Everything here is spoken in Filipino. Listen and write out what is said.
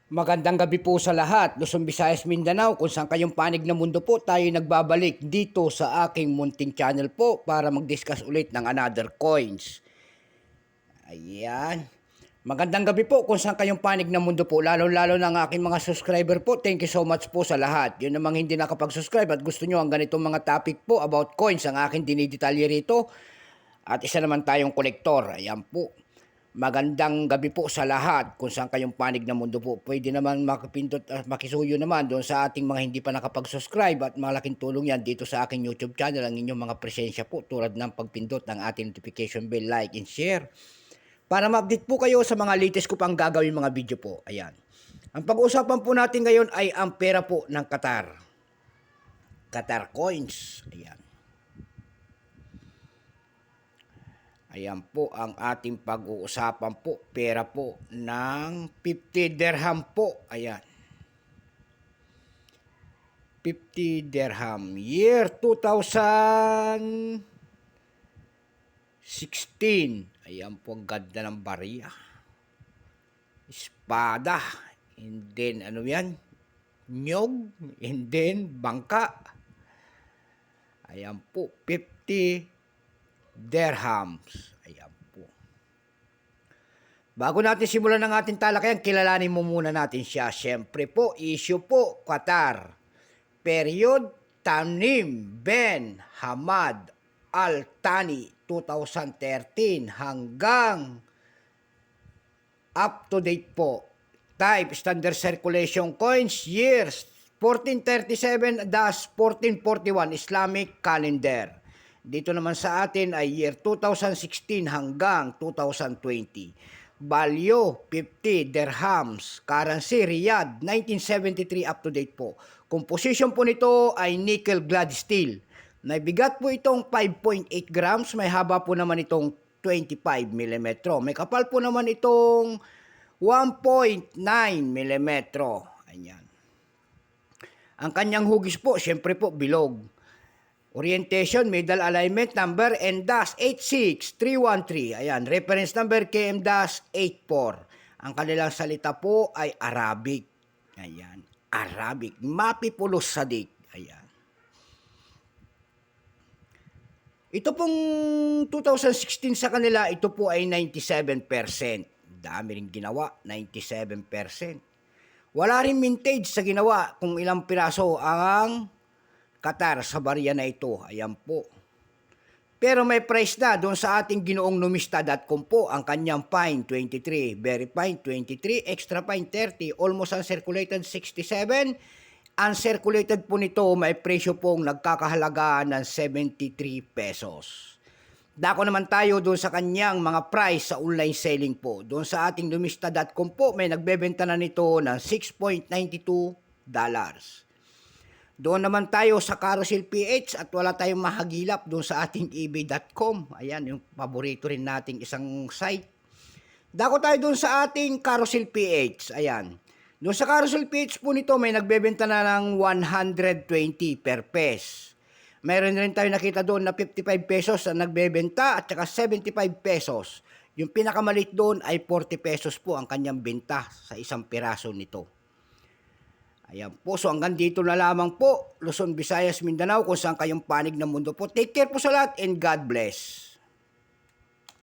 Magandang gabi po sa lahat, Luzon, Visayas, Mindanao, kung saan kayong panig ng mundo po, tayo nagbabalik dito sa aking munting channel po para mag-discuss ulit ng another coins. Ayan. Magandang gabi po kung saan kayong panig ng mundo po, lalo-lalo ng aking mga subscriber po. Thank you so much po sa lahat. Yun namang hindi nakapag-subscribe at gusto nyo ang ganitong mga topic po about coins, ang aking dinidetalye rito. At isa naman tayong kolektor. Ayan po. Magandang gabi po sa lahat kung saan kayong panig ng mundo po. Pwede naman makipindot at makisuyo naman doon sa ating mga hindi pa nakapag-subscribe at malaking tulong yan dito sa aking YouTube channel ang inyong mga presensya po tulad ng pagpindot ng ating notification bell, like and share para ma-update po kayo sa mga latest ko pang gagawin mga video po. Ayan. Ang pag-uusapan po natin ngayon ay ang pera po ng Qatar. Qatar coins. Ayan. Ayan po ang ating pag-uusapan po. Pera po ng 50 dirham po. Ayan. 50 dirham. Year 2016. Ayan po ang ganda ng barya. Espada. And then ano yan? Nyog. And then bangka. Ayan po. 50 dirhams. Ayan po. Bago natin simulan ng ating talakayan, kilalanin mo muna natin siya. Siyempre po, issue po, Qatar. Period, Tamim Ben Hamad Al Thani 2013 hanggang up to date po. Type, standard circulation coins, years 1437-1441 Islamic calendar. Dito naman sa atin ay year 2016 hanggang 2020. Value, 50 dirhams. Currency, Riyadh, 1973 up to date po. Composition po nito ay nickel clad steel. Naibigat po itong 5.8 grams. May haba po naman itong 25 mm. May kapal po naman itong 1.9 mm. Ayan. Ang kanyang hugis po, syempre po, bilog. Orientation, middle alignment number N-86313. Ayan, reference number KM-84. Ang kanilang salita po ay Arabic. Ayan, Arabic. Mapipulos sadik. Ayan. Ito pong 2016 sa kanila, ito po ay 97%. Dami rin ginawa, 97%. Wala rin mintage sa ginawa kung ilang piraso ang Qatar sa barya na ito. Ayan po. Pero may price na doon sa ating ginoong numista.com po. Ang kanyang fine 23, very fine 23, extra fine 30, almost uncirculated 67. Uncirculated po nito may presyo pong nagkakahalaga ng 73 pesos. Dako naman tayo doon sa kanyang mga price sa online selling po. Doon sa ating numista.com po may nagbebenta na nito ng $6.92. Doon naman tayo sa Carousel PH at wala tayong mahagilap doon sa ating ebay.com. Ayan, yung paborito rin nating isang site. Dako tayo doon sa ating Carousel PH. Ayan. Doon sa Carousel PH po nito may nagbebenta na ng 120 per piece. Mayroon rin tayo nakita doon na 55 pesos na nagbebenta at saka 75 pesos. Yung pinakamalit doon ay 40 pesos po ang kanyang benta sa isang piraso nito. Ayan po, so hanggang dito na lamang po, Luzon, Visayas, Mindanao, kung saan kayong panig ng mundo po. Take care po sa lahat and God bless.